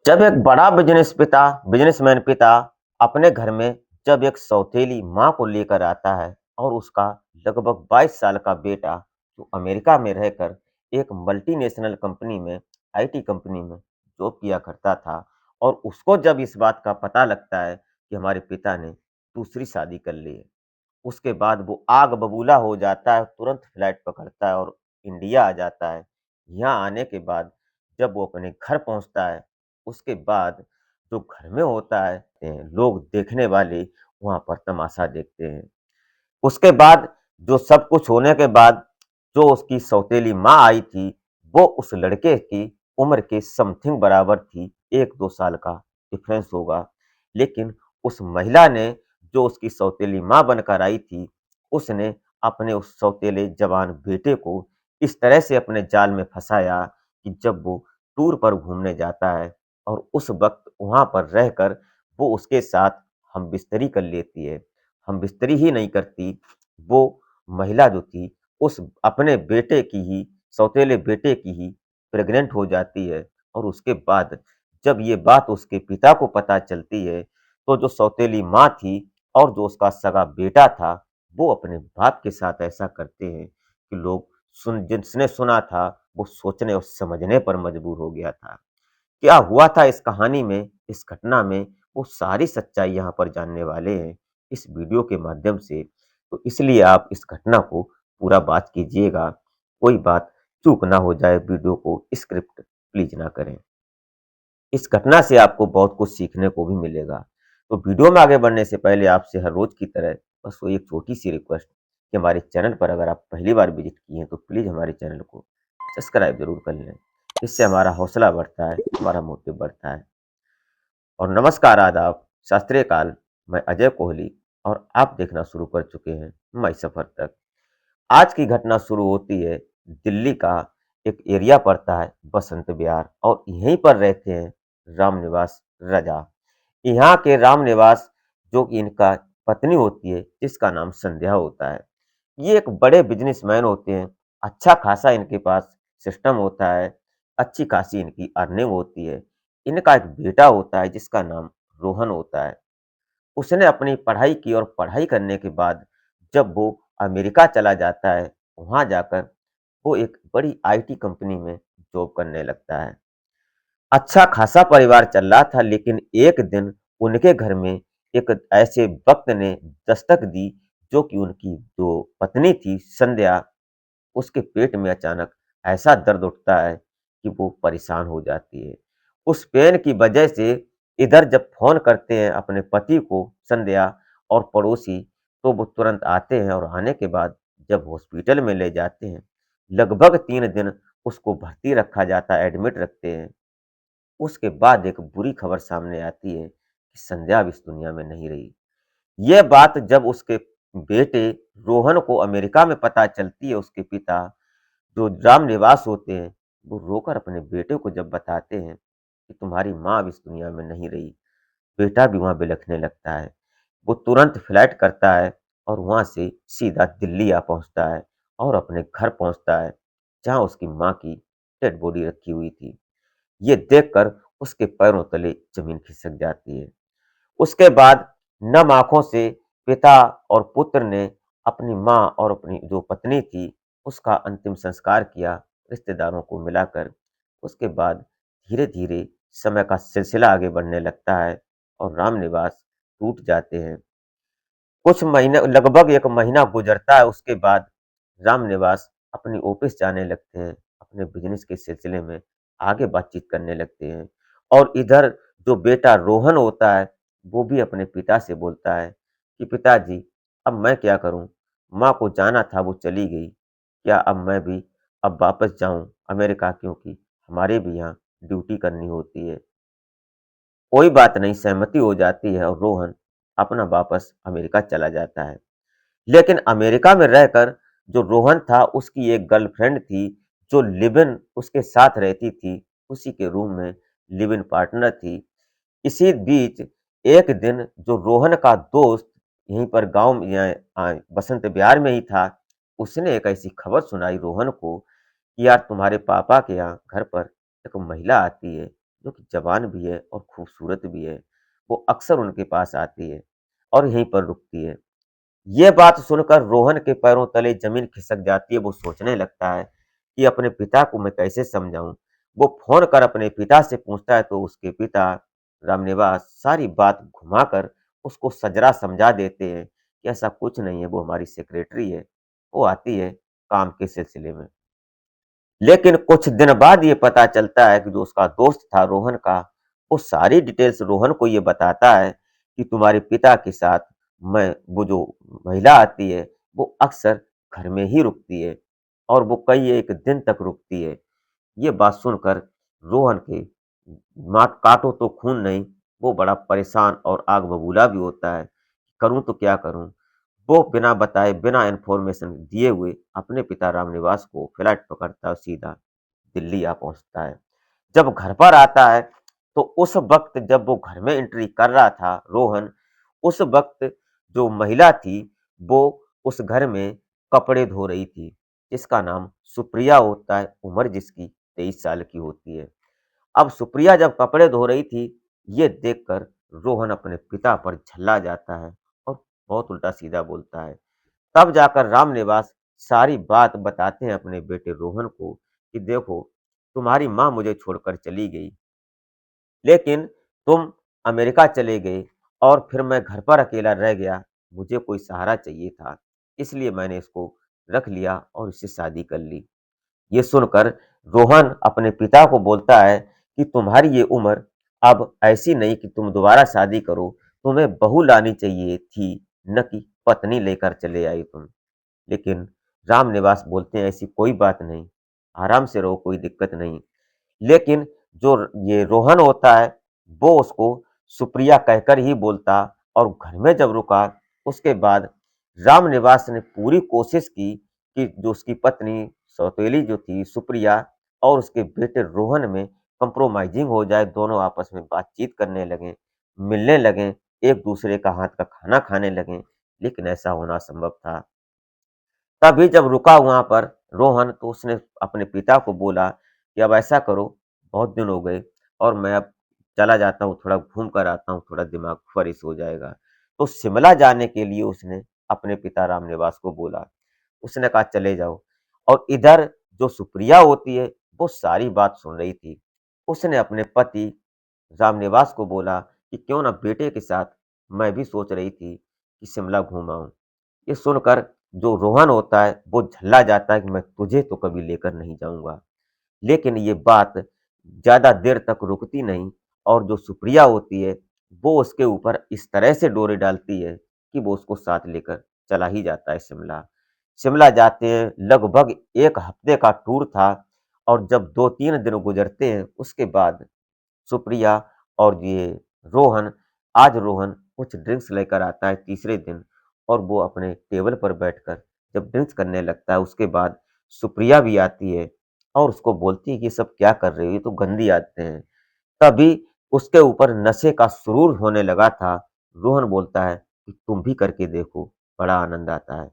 जब एक बड़ा बिजनेसमैन पिता अपने घर में जब एक सौतेली माँ को लेकर आता है और उसका लगभग 22 साल का बेटा जो अमेरिका में रहकर एक मल्टीनेशनल कंपनी में आईटी कंपनी में जॉब किया करता था और उसको जब इस बात का पता लगता है कि हमारे पिता ने दूसरी शादी कर ली है, उसके बाद वो आग बबूला हो जाता है, तुरंत फ्लाइट पकड़ता है और इंडिया आ जाता है। यहाँ आने के बाद जब वो अपने घर पहुँचता है, उसके बाद जो घर में होता है, लोग देखने वाले वहाँ पर तमाशा देखते हैं। उसके बाद जो सब कुछ होने के बाद जो उसकी सौतेली माँ आई थी, वो उस लड़के की उम्र के समथिंग बराबर थी, 1-2 साल का डिफरेंस होगा। लेकिन उस महिला ने जो उसकी सौतेली माँ बनकर आई थी, उसने अपने उस सौतेले जवान बेटे को इस तरह से अपने जाल में फँसाया कि जब वो टूर पर घूमने जाता है और उस वक़्त वहाँ पर रहकर वो उसके साथ हमबिस्तरी कर लेती है। हमबिस्तरी ही नहीं करती, वो महिला जो थी उस अपने बेटे की ही सौतेले बेटे की ही प्रेग्नेंट हो जाती है और उसके बाद जब ये बात उसके पिता को पता चलती है, तो जो सौतेली माँ थी और जो उसका सगा बेटा था, वो अपने बाप के साथ ऐसा करते हैं कि लोग जिसने सुना था, वो सोचने और समझने पर मजबूर हो गया था। क्या हुआ था इस कहानी में, इस घटना में, वो सारी सच्चाई यहाँ पर जानने वाले हैं, इस वीडियो के माध्यम से। तो इसलिए आप इस घटना को पूरा बात कीजिएगा, कोई बात चूक ना हो जाए, वीडियो को स्क्रिप्ट प्लीज़ ना करें। इस घटना से आपको बहुत कुछ सीखने को भी मिलेगा। तो वीडियो में आगे बढ़ने से पहले आपसे हर रोज़ की तरह बस वो एक छोटी-सी रिक्वेस्ट कि हमारे चैनल पर अगर आप पहली बार विज़िट किए हैं, तो प्लीज़ हमारे चैनल को सब्सक्राइब ज़रूर कर लें। इससे हमारा हौसला बढ़ता है, हमारा मोटिव बढ़ता है। और नमस्कार, आदाब, सत श्री अकाल, मैं अजय कोहली और आप देखना शुरू कर चुके हैं माई सफ़र तक। आज की घटना शुरू होती है दिल्ली का एक एरिया पड़ता है बसंत विहार और यहीं पर रहते हैं रामनिवास रजा। यहाँ के रामनिवास जो कि इनका पत्नी होती है जिसका नाम संध्या होता है। ये एक बड़े बिजनेसमैन होते हैं, अच्छा खासा इनके पास सिस्टम होता है, अच्छी खासी इनकी अर्निंग होती है। इनका एक बेटा होता है जिसका नाम रोहन होता है। उसने अपनी पढ़ाई की और पढ़ाई करने के बाद जब वो अमेरिका चला जाता है, वहाँ जाकर वो एक बड़ी आईटी कंपनी में जॉब करने लगता है। अच्छा खासा परिवार चल रहा था लेकिन एक दिन उनके घर में एक ऐसे वक़्त ने दस्तक दी जो कि उनकी जो पत्नी थी संध्या, उसके पेट में अचानक ऐसा दर्द उठता है कि वो परेशान हो जाती है। उस पेन की वजह से इधर जब फ़ोन करते हैं अपने पति को संध्या और पड़ोसी, तो वो तुरंत आते हैं और आने के बाद जब हॉस्पिटल में ले जाते हैं, लगभग 3 दिन उसको भर्ती रखा जाता है, एडमिट रखते हैं। उसके बाद एक बुरी खबर सामने आती है कि संध्या अब इस दुनिया में नहीं रही। ये बात जब उसके बेटे रोहन को अमेरिका में पता चलती है, उसके पिता जो रामनिवास होते हैं, वो रोकर अपने बेटे को जब बताते हैं कि तुम्हारी माँ अब इस दुनिया में नहीं रही, बेटा भी वहाँ बिलखने लगता है। वो तुरंत फ्लाइट करता है और वहाँ से सीधा दिल्ली आ पहुँचता है और अपने घर पहुँचता है, जहाँ उसकी माँ की डेड बॉडी रखी हुई थी। ये देखकर उसके पैरों तले ज़मीन खिसक जाती है। उसके बाद नम आँखों से पिता और पुत्र ने अपनी माँ और अपनी जो पत्नी थी, उसका अंतिम संस्कार किया रिश्तेदारों को मिलाकर। उसके बाद धीरे-धीरे समय का सिलसिला आगे बढ़ने लगता है और रामनिवास टूट जाते हैं। कुछ महीने लगभग 1 महीना गुज़रता है, उसके बाद रामनिवास अपनी ऑफ़िस जाने लगते हैं, अपने बिज़नेस के सिलसिले में आगे बातचीत करने लगते हैं और इधर जो बेटा रोहन होता है, वो भी अपने पिता से बोलता है कि पिताजी, अब मैं क्या करूँ? माँ को जाना था वो चली गई, क्या अब मैं भी अब वापस जाऊँ अमेरिका क्योंकि हमारे भी यहाँ ड्यूटी करनी होती है। कोई बात नहीं, सहमति हो जाती है और रोहन अपना वापस अमेरिका चला जाता है। लेकिन अमेरिका में रहकर जो रोहन था उसकी एक गर्लफ्रेंड थी, जो लिव इन उसके साथ रहती थी, उसी के रूम में लिव इन पार्टनर थी। इसी बीच एक दिन जो रोहन का दोस्त यहीं पर गाँव में बसंत विहार में ही था, उसने एक ऐसी खबर सुनाई रोहन को कि यार तुम्हारे पापा के यहाँ घर पर एक महिला आती है, जो कि जवान भी है और खूबसूरत भी है, वो अक्सर उनके पास आती है और यहीं पर रुकती है। ये बात सुनकर रोहन के पैरों तले ज़मीन खिसक जाती है, वो सोचने लगता है कि अपने पिता को मैं कैसे समझाऊँ? वो फ़ोन कर अपने पिता से पूछता है तो उसके पिता रामनिवास सारी बात घुमाकर उसको सजरा समझा देते हैं कि ऐसा कुछ नहीं है, वो हमारी सेक्रेटरी है, वो आती है काम के सिलसिले में। लेकिन कुछ दिन बाद ये पता चलता है कि जो उसका दोस्त था रोहन का, वो सारी डिटेल्स रोहन को ये बताता है कि तुम्हारे पिता के साथ मैं वो जो महिला आती है, वो अक्सर घर में ही रुकती है और वो कई एक दिन तक रुकती है। ये बात सुनकर रोहन के माट काटो तो खून नहीं, वो बड़ा परेशान और आग बबूला भी होता है। करूँ तो क्या करूँ? वो बिना बताए, बिना इन्फॉर्मेशन दिए हुए अपने पिता रामनिवास को फ्लाइट पकड़ता है और सीधा दिल्ली आ पहुँचता है। जब घर पर आता है, तो उस वक़्त जब वो घर में एंट्री कर रहा था रोहन, उस वक़्त जो महिला थी, वो उस घर में कपड़े धो रही थी, जिसका नाम सुप्रिया होता है, उम्र जिसकी 23 साल की होती है। अब सुप्रिया जब कपड़े धो रही थी, ये देखकर रोहन अपने पिता पर झल्ला जाता है और बहुत उल्टा-सीधा बोलता है। तब जाकर रामनिवास सारी बात बताते हैं अपने बेटे रोहन को कि देखो, तुम्हारी माँ मुझे छोड़कर चली गई, लेकिन तुम अमेरिका चले गए और फिर मैं घर पर अकेला रह गया। मुझे कोई सहारा चाहिए था, इसलिए मैंने इसको रख लिया और इससे शादी कर ली। ये सुनकर रोहन अपने पिता को बोलता है कि तुम्हारी ये उम्र अब ऐसी नहीं कि तुम दोबारा शादी करो, तुम्हें बहू लानी चाहिए थी, न कि पत्नी लेकर चले आई तुम। लेकिन रामनिवास बोलते हैं ऐसी कोई बात नहीं, आराम से रहो, कोई दिक्कत नहीं। लेकिन जो ये रोहन होता है, वो उसको सुप्रिया कहकर ही बोलता और घर में जब रुका, उसके बाद रामनिवास ने पूरी कोशिश की कि जो उसकी पत्नी सौतेली जो थी सुप्रिया और उसके बेटे रोहन में कंप्रोमाइज़िंग हो जाए, दोनों आपस में बातचीत करने लगें, मिलने लगें, एक-दूसरे का हाथ का खाना खाने लगें, लेकिन ऐसा होना असंभव था। तभी जब रुका वहाँ पर रोहन, तो उसने अपने पिता को बोला कि अब ऐसा करो, बहुत दिन हो गए और मैं अब चला जाता हूँ, थोड़ा घूम कर आता हूँ, थोड़ा दिमाग फ्रेश हो जाएगा। तो शिमला जाने के लिए उसने अपने पिता रामनिवास को बोला। उसने कहा चले जाओ और इधर जो सुप्रिया होती है, वो सारी बात सुन रही थी। उसने अपने पति रामनिवास को बोला कि क्यों ना बेटे के साथ मैं भी सोच रही थी कि शिमला घूम आऊँ। ये सुनकर जो रोहन होता है, वो झल्ला जाता है कि मैं तुझे तो कभी लेकर नहीं जाऊँगा। लेकिन ये बात ज़्यादा देर तक रुकती नहीं और जो सुप्रिया होती है, वो उसके ऊपर इस तरह से डोरे डालती है कि वो उसको साथ लेकर चला ही जाता है शिमला। शिमला जाते हैं, लगभग 1 हफ्ते का टूर था और जब 2-3 दिन गुज़रते हैं, उसके बाद सुप्रिया और ये रोहन आज रोहन कुछ ड्रिंक्स लेकर आता है तीसरे दिन और वो अपने टेबल पर बैठकर जब ड्रिंक्स करने लगता है, उसके बाद सुप्रिया भी आती है और उसको बोलती है कि ये सब क्या कर रही हो, ये तो गंदी आदतें हैं। तभी उसके ऊपर नशे का सुरूर होने लगा था। रोहन बोलता है कि तुम भी करके देखो, बड़ा आनंद आता है।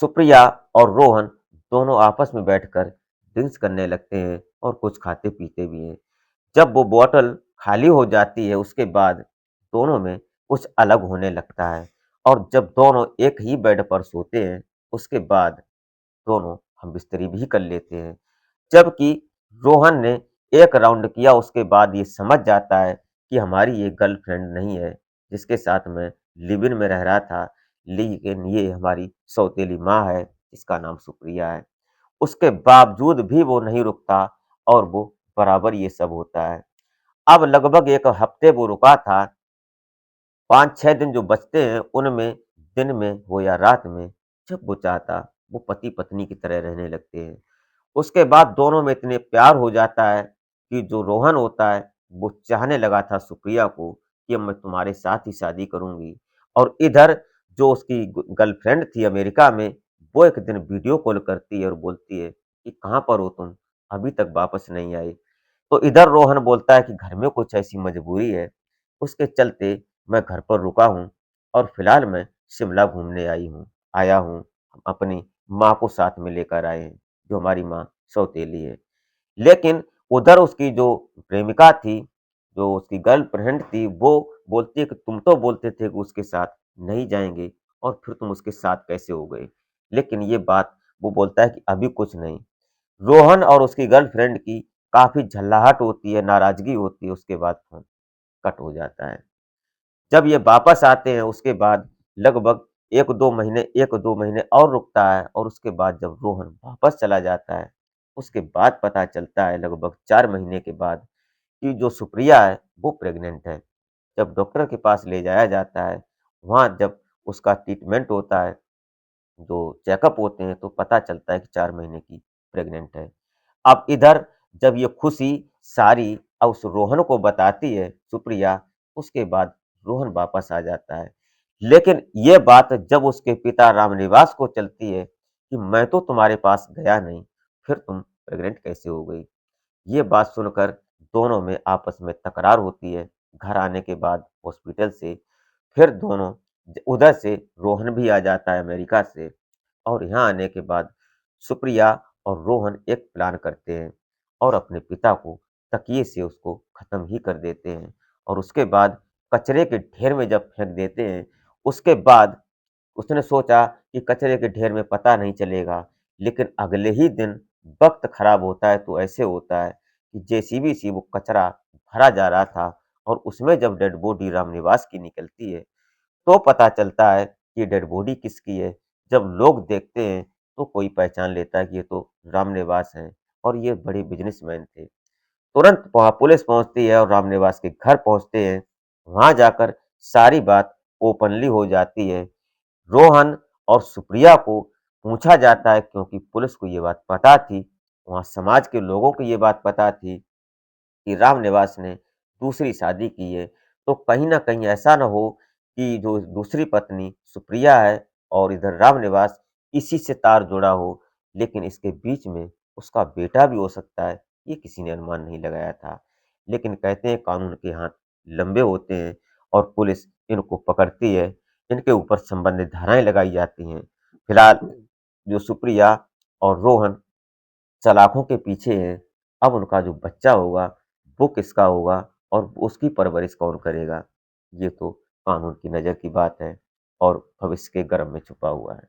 सुप्रिया और रोहन दोनों आपस में बैठकर ड्रिंक्स करने लगते हैं और कुछ खाते-पीते भी हैं। जब वो बॉटल खाली हो जाती है, उसके बाद दोनों में कुछ अलग होने लगता है और जब दोनों एक ही बेड पर सोते हैं, उसके बाद दोनों हम-बिस्तरी भी कर लेते हैं। जबकि रोहन ने एक राउंड किया, उसके बाद ये समझ जाता है कि हमारी ये गर्लफ्रेंड नहीं है, जिसके साथ मैं लिव इन में रह रहा था, लेकिन ये हमारी सौतेली माँ है, जिसका नाम सुप्रिया है। उसके बावजूद भी वो नहीं रुकता और वो बराबर ये सब होता है। अब लगभग 1 हफ्ते वो रुका था, 5-6 दिन जो बचते हैं, उनमें दिन में हो या रात में, जब वो चाहता, वो पति-पत्नी की तरह रहने लगते हैं। उसके बाद दोनों में इतने प्यार हो जाता है कि जो रोहन होता है, वो चाहने लगा था सुप्रिया को कि अब मैं तुम्हारे साथ ही शादी करूँगी और इधर जो उसकी गर्लफ्रेंड थी अमेरिका में, वो एक दिन वीडियो कॉल करती है और बोलती है कि कहाँ पर हो तुम? अभी तक वापस नहीं आई। तो इधर रोहन बोलता है कि घर में कुछ ऐसी मजबूरी है, उसके चलते मैं घर पर रुका हूँ और फिलहाल मैं शिमला घूमने आया हूँ। हम अपनी माँ को साथ में लेकर आए हैं, जो हमारी माँ सौतेली है। लेकिन उधर उसकी जो प्रेमिका थी, जो उसकी गर्लफ्रेंड थी, वो बोलती है कि तुम तो बोलते थे कि उसके साथ नहीं जाएँगे और फिर तुम उसके साथ कैसे हो गए? लेकिन ये बात वो बोलता है कि अभी कुछ नहीं। रोहन और उसकी गर्लफ्रेंड की काफ़ी झल्लाहट होती है, नाराज़गी होती है, उसके बाद फ़ोन कट हो जाता है। जब ये वापस आते हैं उसके बाद लगभग 1-2 महीने और रुकता है और उसके बाद जब रोहन वापस चला जाता है, उसके बाद पता चलता है लगभग 4 महीने के बाद कि जो सुप्रिया है वो प्रेग्नेंट है। जब डॉक्टर के पास ले जाया जाता है, वहाँ जब उसका ट्रीटमेंट होता है, जो चेकअप होते हैं तो पता चलता है कि 4 महीने की प्रेग्नेंट है। अब इधर जब ये खुशी सारी उस रोहन को बताती है सुप्रिया, उसके बाद रोहन वापस आ जाता है। लेकिन ये बात जब उसके पिता रामनिवास को चलती है कि मैं तो तुम्हारे पास गया नहीं, फिर तुम प्रेग्नेंट कैसे हो गई? ये बात सुनकर दोनों में आपस में तकरार होती है। घर आने के बाद हॉस्पिटल से फिर दोनों उधर से रोहन भी आ जाता है अमेरिका से और यहाँ आने के बाद सुप्रिया और रोहन एक प्लान करते हैं और अपने पिता को तकिए से उसको ख़त्म ही कर देते हैं और उसके बाद कचरे के ढेर में जब फेंक देते हैं, उसके बाद उसने सोचा कि कचरे के ढेर में पता नहीं चलेगा, लेकिन अगले ही दिन वक़्त खराब होता है तो ऐसे होता है कि जेसीबी से वो कचरा भरा जा रहा था और उसमें जब डेड बॉडी रामनिवास की निकलती है, तो पता चलता है कि डेड बॉडी किसकी है। जब लोग देखते हैं, तो कोई पहचान लेता है कि ये तो रामनिवास हैं और ये बड़े बिज़नेसमैन थे। तुरंत वहाँ पुलिस पहुँचती है और रामनिवास के घर पहुँचते हैं। वहाँ जाकर सारी बात ओपनली हो जाती है। रोहन और सुप्रिया को पूछा जाता है क्योंकि पुलिस को ये बात पता थी, वहाँ समाज के लोगों को ये बात पता थी कि रामनिवास ने दूसरी शादी की है, तो कहीं न कहीं ऐसा ना हो कि जो दूसरी पत्नी सुप्रिया है और इधर रामनिवास इसी से तार जुड़ा हो, लेकिन इसके बीच में उसका बेटा भी हो सकता है, ये किसी ने अनुमान नहीं लगाया था। लेकिन कहते हैं कानून के हाथ लंबे होते हैं और पुलिस इनको पकड़ती है, इनके ऊपर संबंधित धाराएँ लगाई जाती हैं। फिलहाल जो सुप्रिया और रोहन सलाखों के पीछे हैं, अब उनका जो बच्चा होगा, वो किसका होगा और उसकी परवरिश कौन करेगा? ये तो कानून की नज़र की बात है और भविष्य के गर्भ में छुपा हुआ है।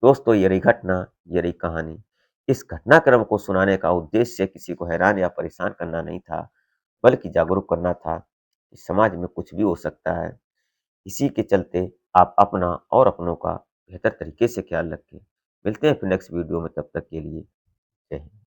दोस्तों ये रही घटना, ये रही कहानी। इस घटनाक्रम को सुनाने का उद्देश्य किसी को हैरान या परेशान करना नहीं था, बल्कि जागरूक करना था कि समाज में कुछ भी हो सकता है। इसी के चलते आप अपना और अपनों का बेहतर तरीके से ख्याल रखें। मिलते हैं फिर नेक्स्ट वीडियो में, तब तक के लिए जय हिंद।